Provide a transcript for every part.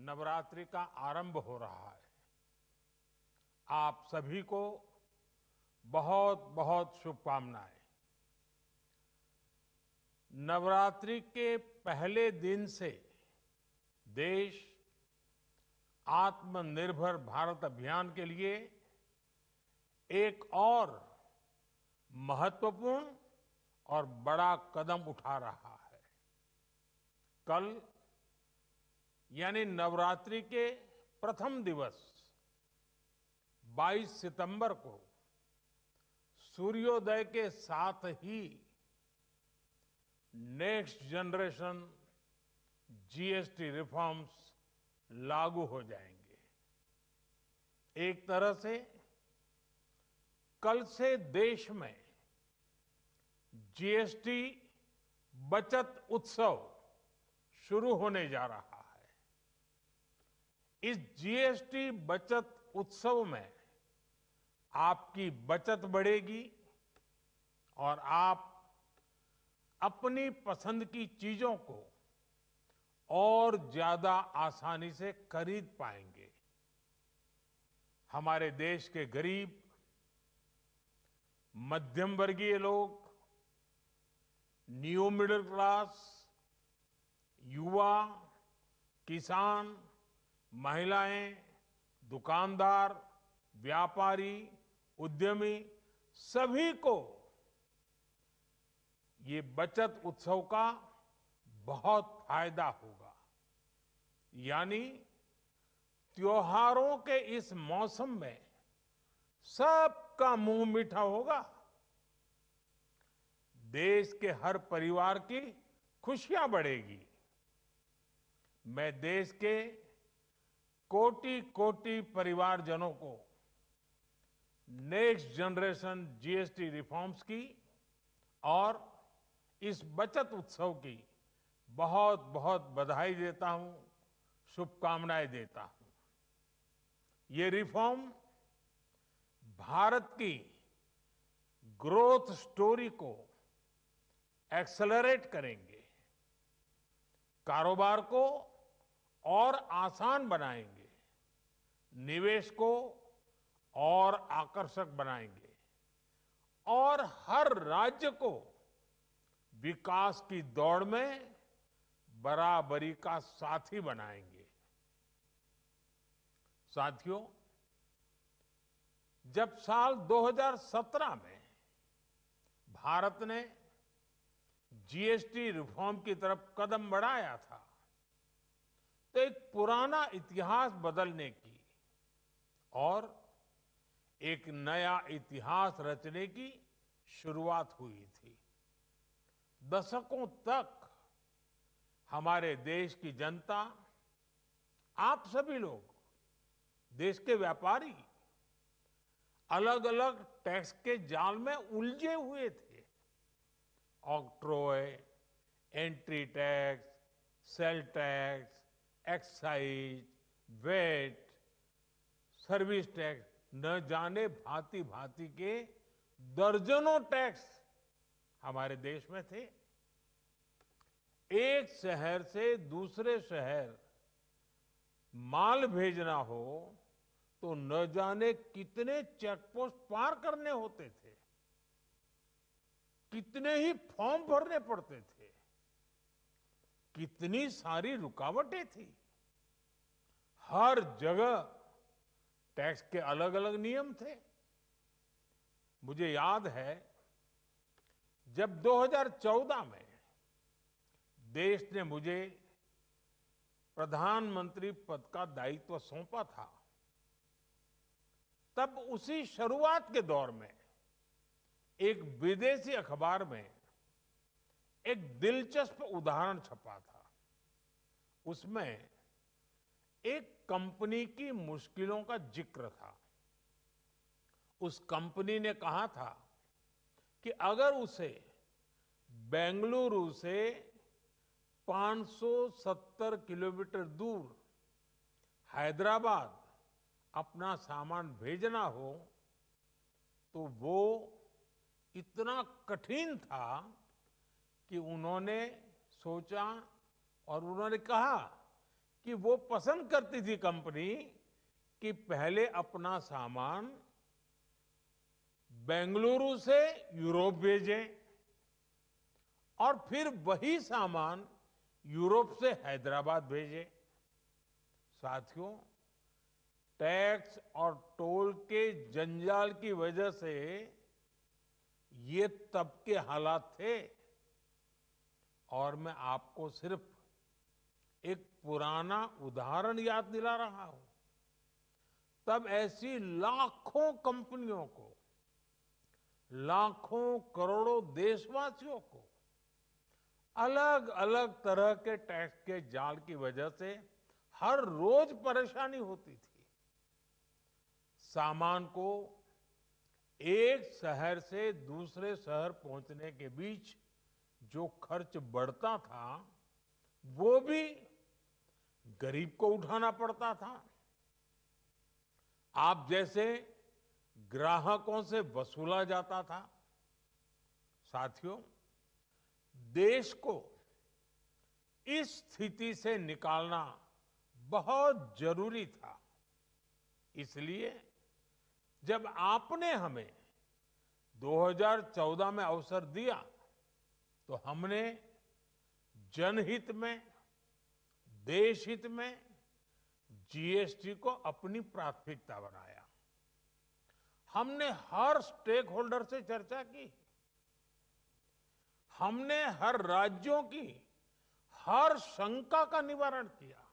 नवरात्रि का आरंभ हो रहा है। आप सभी को बहुत बहुत शुभकामनाएं। नवरात्रि के पहले दिन से देश आत्मनिर्भर भारत अभियान के लिए एक और महत्वपूर्ण और बड़ा कदम उठा रहा है। कल यानी नवरात्रि के प्रथम दिवस 22 सितंबर को सूर्योदय के साथ ही नेक्स्ट जनरेशन जीएसटी रिफॉर्म्स लागू हो जाएंगे। एक तरह से कल से देश में जीएसटी बचत उत्सव शुरू होने जा रहा है। इस जीएसटी बचत उत्सव में आपकी बचत बढ़ेगी और आप अपनी पसंद की चीजों को और ज्यादा आसानी से खरीद पाएंगे। हमारे देश के गरीब, मध्यम वर्गीय लोग, न्यू मिडिल क्लास, युवा, किसान, महिलाएं, दुकानदार, व्यापारी, उद्यमी सभी को ये बचत उत्सव का बहुत फायदा होगा। यानी त्योहारों के इस मौसम में सबका मुंह मीठा होगा। देश के हर परिवार की खुशियां बढ़ेगी। मैं देश के कोटि कोटि परिवारजनों को नेक्स्ट जनरेशन जीएसटी रिफॉर्म्स की और इस बचत उत्सव की बहुत बहुत बधाई देता हूं, शुभकामनाएं देता हूं। ये रिफॉर्म भारत की ग्रोथ स्टोरी को एक्सेलरेट करेंगे, कारोबार को और आसान बनाएंगे, निवेश को और आकर्षक बनाएंगे और हर राज्य को विकास की दौड़ में बराबरी का साथी बनाएंगे। साथियों, जब साल 2017 में भारत ने जीएसटी रिफॉर्म की तरफ कदम बढ़ाया था, तो एक पुराना इतिहास बदलने की और एक नया इतिहास रचने की शुरुआत हुई थी। दशकों तक हमारे देश की जनता, आप सभी लोग, देश के व्यापारी अलग अलग टैक्स के जाल में उलझे हुए थे। Octroi, entry tax, sale tax, excise, VAT, service tax, न जाने भांति भांति के दर्जनों टैक्स हमारे देश में थे। एक शहर से दूसरे शहर माल भेजना हो तो न जाने कितने चेकपोस्ट पार करने होते थे, कितने ही फॉर्म भरने पड़ते थे, कितनी सारी रुकावटें थी। हर जगह टैक्स के अलग अलग नियम थे। मुझे याद है जब 2014 में देश ने मुझे प्रधानमंत्री पद का दायित्व सौंपा था, तब उसी शुरुआत के दौर में एक विदेशी अखबार में एक दिलचस्प उदाहरण छपा था। उसमें एक कंपनी की मुश्किलों का जिक्र था। उस कंपनी ने कहा था कि अगर उसे बेंगलुरु से 570 किलोमीटर दूर हैदराबाद अपना सामान भेजना हो तो वो इतना कठिन था कि उन्होंने सोचा और उन्होंने कहा कि वो पसंद करती थी कंपनी कि पहले अपना सामान बेंगलुरु से यूरोप भेजें और फिर वही सामान यूरोप से हैदराबाद भेजें। साथियों, टैक्स और टोल के जंजाल की वजह से ये तब के हालात थे। और मैं आपको सिर्फ एक पुराना उदाहरण याद दिला रहा हूं। तब ऐसी लाखों कंपनियों को, लाखों करोड़ों देशवासियों को अलग अलग तरह के टैक्स के जाल की वजह से हर रोज परेशानी होती थी। सामान को एक शहर से दूसरे शहर पहुंचने के बीच जो खर्च बढ़ता था वो भी गरीब को उठाना पड़ता था। आप जैसे ग्राहकों से वसूला जाता था। साथियों, देश को इस स्थिति से निकालना बहुत जरूरी था। इसलिए जब आपने हमें 2014 में अवसर दिया तो हमने जनहित में, देश हित में जीएसटी को अपनी प्राथमिकता बनाया। हमने हर स्टेक होल्डर से चर्चा की। हमने हर राज्यों की हर शंका का निवारण किया,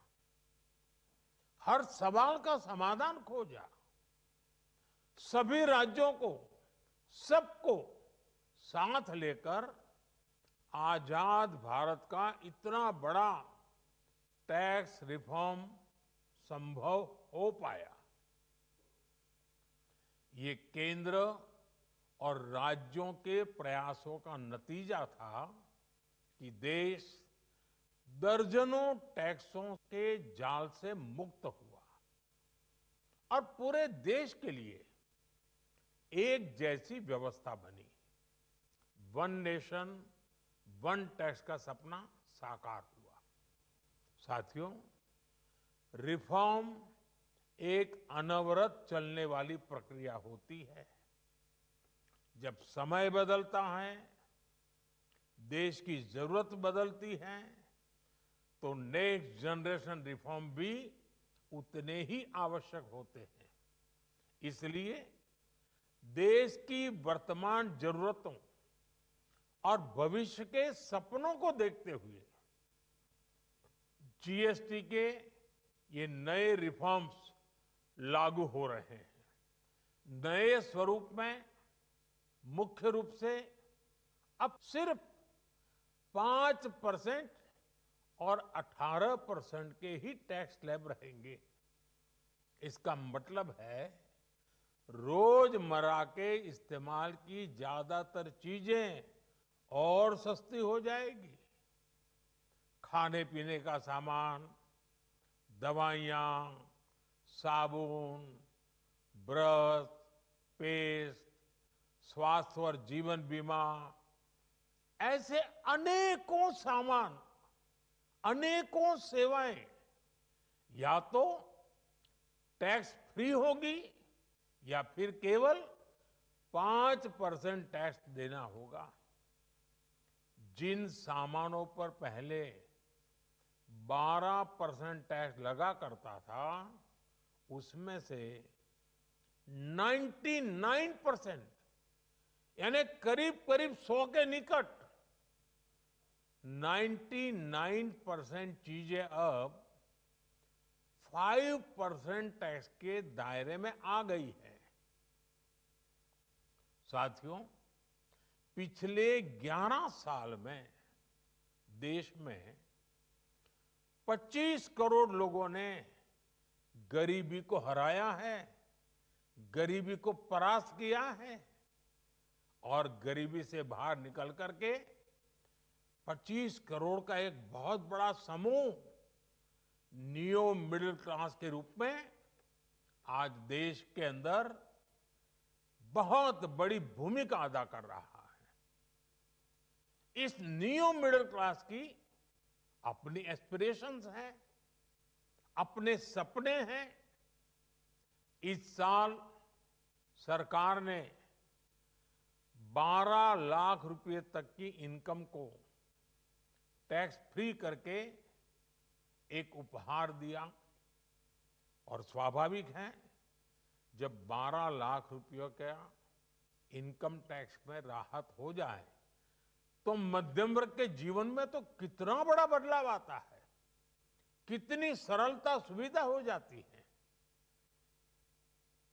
हर सवाल का समाधान खोजा। सभी राज्यों को, सबको साथ लेकर आजाद भारत का इतना बड़ा टैक्स रिफॉर्म संभव हो पाया। ये केंद्र और राज्यों के प्रयासों का नतीजा था कि देश दर्जनों टैक्सों के जाल से मुक्त हुआ और पूरे देश के लिए एक जैसी व्यवस्था बनी। वन नेशन वन टैक्स का सपना साकार हुआ। साथियों, रिफॉर्म एक अनवरत चलने वाली प्रक्रिया होती है। जब समय बदलता है, देश की जरूरत बदलती है, तो नेक्स्ट जनरेशन रिफॉर्म भी उतने ही आवश्यक होते हैं। इसलिए देश की वर्तमान जरूरतों और भविष्य के सपनों को देखते हुए जीएसटी के ये नए रिफॉर्म्स लागू हो रहे हैं। नए स्वरूप में मुख्य रूप से अब सिर्फ 5% और 18% के ही टैक्स स्लैब रहेंगे। इसका मतलब है रोजमर्रा के इस्तेमाल की ज्यादातर चीजें और सस्ती हो जाएगी। खाने पीने का सामान, दवाइयां, साबुन, ब्रश, पेस्ट, स्वास्थ्य और जीवन बीमा, ऐसे अनेकों सामान, अनेकों सेवाएं या तो टैक्स फ्री होगी या फिर केवल 5% टैक्स देना होगा। जिन सामानों पर पहले 12% टैक्स लगा करता था, उसमें से 99% यानी करीब करीब 100 के निकट 99% चीजें अब 5% टैक्स के दायरे में आ गई है। साथियों, पिछले 11 साल में देश में 25 करोड़ लोगों ने गरीबी को हराया है, गरीबी को परास्त किया है और गरीबी से बाहर निकल करके 25 करोड़ का एक बहुत बड़ा समूह नियो मिडिल क्लास के रूप में आज देश के अंदर बहुत बड़ी भूमिका अदा कर रहा है। इस नियो मिडिल क्लास की अपनी एस्पिरेशंस हैं, अपने सपने हैं। इस साल सरकार ने 12 लाख रुपए तक की इनकम को टैक्स फ्री करके एक उपहार दिया। और स्वाभाविक है, जब 12 लाख रुपयों का इनकम टैक्स में राहत हो जाए तो मध्यम वर्ग के जीवन में तो कितना बड़ा बदलाव आता है, कितनी सरलता सुविधा हो जाती है।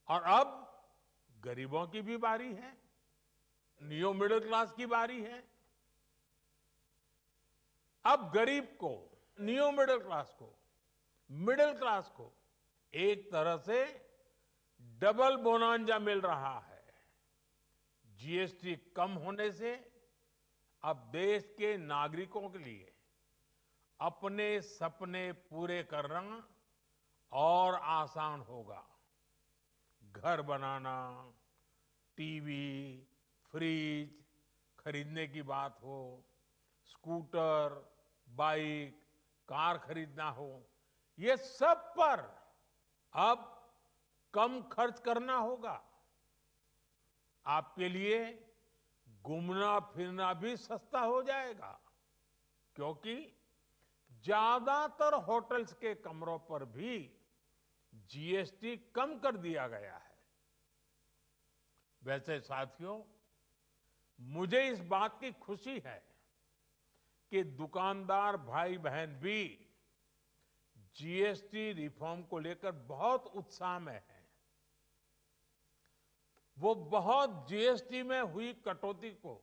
और अब गरीबों की भी बारी है, नियो मिडिल क्लास की बारी है। अब गरीब को, नियो मिडिल क्लास को एक तरह से डबल बोनांजा मिल रहा है। जीएसटी कम होने से अब देश के नागरिकों के लिए अपने सपने पूरे करना और आसान होगा। घर बनाना, टीवी, फ्रिज खरीदने की बात हो, स्कूटर, बाइक, कार खरीदना हो, ये सब पर अब कम खर्च करना होगा। आपके लिए घूमना फिरना भी सस्ता हो जाएगा, क्योंकि ज्यादातर होटल्स के कमरों पर भी जीएसटी कम कर दिया गया है। वैसे साथियों, मुझे इस बात की खुशी है कि दुकानदार भाई बहन भी जीएसटी रिफॉर्म को लेकर बहुत उत्साह में हैं। वो बहुत जीएसटी में हुई कटौती को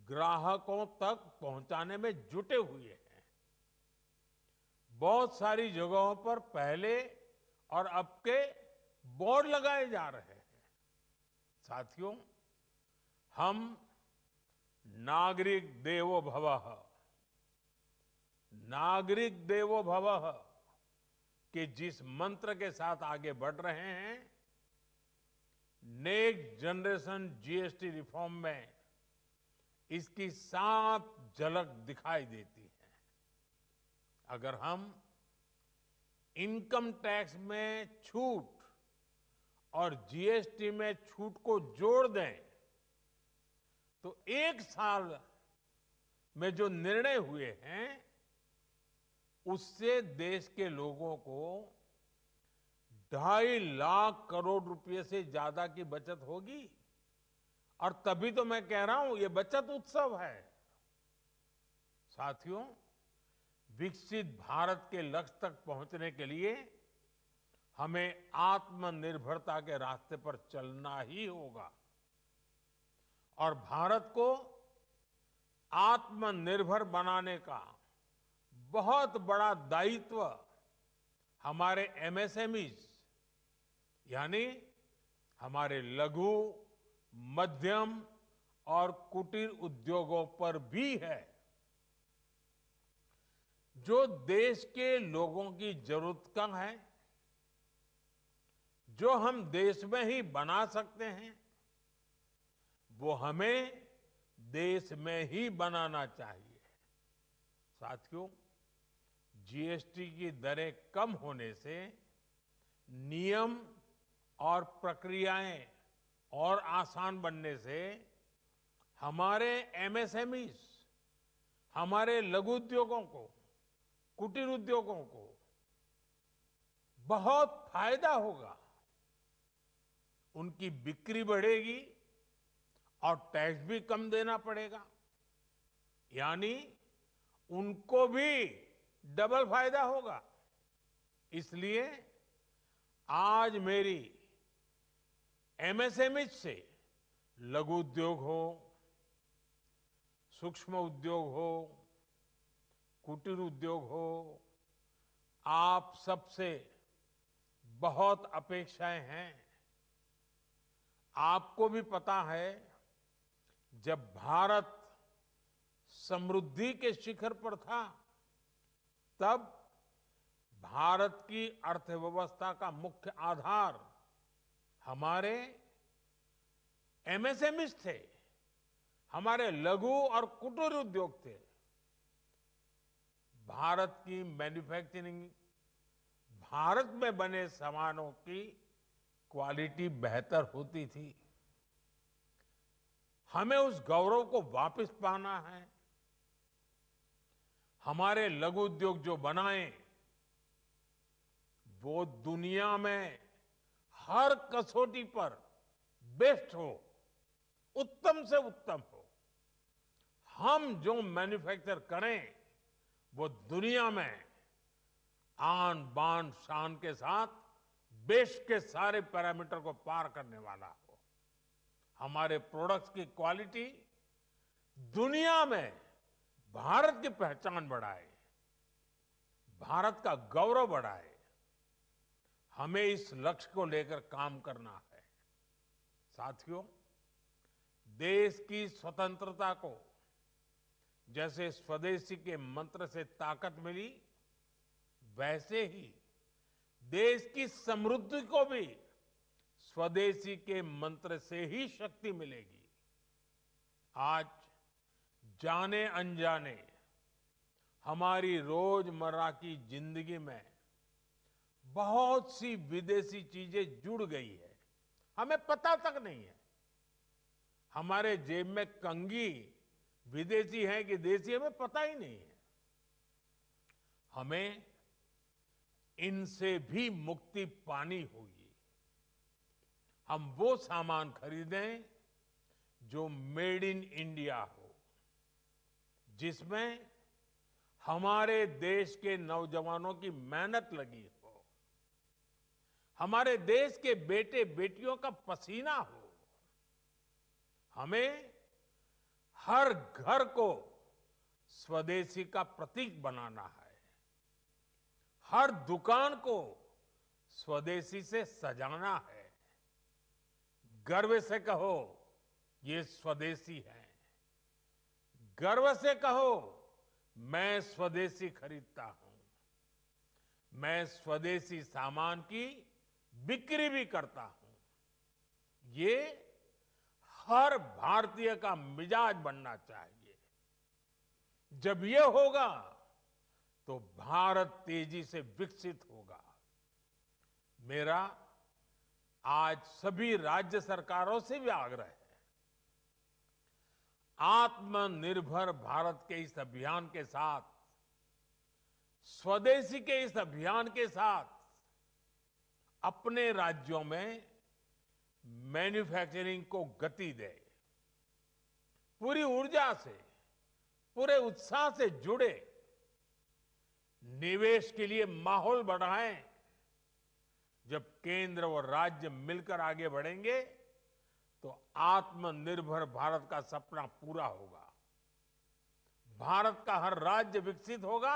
ग्राहकों तक पहुंचाने में जुटे हुए हैं। बहुत सारी जगहों पर पहले और अब के बोर्ड लगाए जा रहे हैं। साथियों, हम नागरिक देवो भवः, नागरिक देवो भवः के जिस मंत्र के साथ आगे बढ़ रहे हैं, नेक्स्ट जनरेशन जीएसटी रिफॉर्म में इसकी साफ झलक दिखाई देती है। अगर हम इनकम टैक्स में छूट और जीएसटी में छूट को जोड़ दें तो एक साल में जो निर्णय हुए हैं उससे देश के लोगों को 2.5 लाख करोड़ रुपए से ज्यादा की बचत होगी। और तभी तो मैं कह रहा हूं, ये बचत उत्सव है। साथियों, विकसित भारत के लक्ष्य तक पहुंचने के लिए हमें आत्मनिर्भरता के रास्ते पर चलना ही होगा। और भारत को आत्मनिर्भर बनाने का बहुत बड़ा दायित्व हमारे एमएसएमईज यानी हमारे लघु, मध्यम और कुटीर उद्योगों पर भी है, जो देश के लोगों की जरूरत का है, जो हम देश में ही बना सकते हैं, वो हमें देश में ही बनाना चाहिए। साथियों, जीएसटी की दरें कम होने से नियम और प्रक्रियाएं और आसान बनने से हमारे एमएसएमईज, हमारे लघु उद्योगों को, कुटीर उद्योगों को बहुत फायदा होगा। उनकी बिक्री बढ़ेगी और टैक्स भी कम देना पड़ेगा, यानी उनको भी डबल फायदा होगा। इसलिए आज मेरी एमएसएमई से लघु उद्योग हो, सूक्ष्म उद्योग हो, कुटीर उद्योग हो, आप सबसे बहुत अपेक्षाएं हैं। आपको भी पता है, जब भारत समृद्धि के शिखर पर था, तब भारत की अर्थव्यवस्था का मुख्य आधार हमारे एमएसएमईज थे, हमारे लघु और कुटीर उद्योग थे। भारत की मैन्युफैक्चरिंग भारत में बने सामानों की क्वालिटी बेहतर होती थी। हमें उस गौरव को वापस पाना है। हमारे लघु उद्योग जो बनाए वो दुनिया में हर कसौटी पर बेस्ट हो, उत्तम से उत्तम हो। हम जो मैन्युफैक्चर करें वो दुनिया में आन बान शान के साथ देश के सारे पैरामीटर को पार करने वाला हो। हमारे प्रोडक्ट्स की क्वालिटी दुनिया में भारत की पहचान बढ़ाए, भारत का गौरव बढ़ाए। हमें इस लक्ष्य को लेकर काम करना है। साथियों, देश की स्वतंत्रता को जैसे स्वदेशी के मंत्र से ताकत मिली, वैसे ही देश की समृद्धि को भी स्वदेशी के मंत्र से ही शक्ति मिलेगी। आज जाने अनजाने हमारी रोजमर्रा की जिंदगी में बहुत सी विदेशी चीजें जुड़ गई है, हमें पता तक नहीं है। हमारे जेब में कंघी विदेशी है कि देसी, हमें पता ही नहीं है। हमें इनसे भी मुक्ति पानी होगी। हम वो सामान खरीदें जो मेड इन इंडिया हो, जिसमें हमारे देश के नौजवानों की मेहनत लगी हो, हमारे देश के बेटे बेटियों का पसीना हो। हमें हर घर को स्वदेशी का प्रतीक बनाना है। हर दुकान को स्वदेशी से सजाना है। गर्व से कहो ये स्वदेशी है। गर्व से कहो मैं स्वदेशी खरीदता हूं। मैं स्वदेशी सामान की बिक्री भी करता हूं। ये हर भारतीय का मिजाज बनना चाहिए। जब ये होगा तो भारत तेजी से विकसित होगा। मेरा आज सभी राज्य सरकारों से भी आग्रह है, आत्मनिर्भर भारत के इस अभियान के साथ, स्वदेशी के इस अभियान के साथ अपने राज्यों में मैन्युफैक्चरिंग को गति दे। पूरी ऊर्जा से, पूरे उत्साह से जुड़े, निवेश के लिए माहौल बढ़ाएं। जब केंद्र और राज्य मिलकर आगे बढ़ेंगे तो आत्मनिर्भर भारत का सपना पूरा होगा। भारत का हर राज्य विकसित होगा,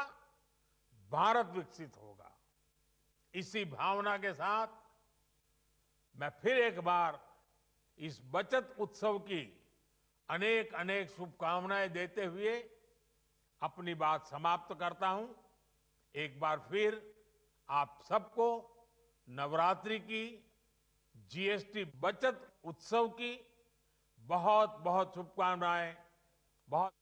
भारत विकसित होगा। इसी भावना के साथ मैं फिर एक बार इस बचत उत्सव की अनेक अनेक शुभकामनाएं देते हुए अपनी बात समाप्त करता हूं। एक बार फिर आप सबको नवरात्रि की, जीएसटी बचत उत्सव की बहुत बहुत शुभकामनाएं। बहुत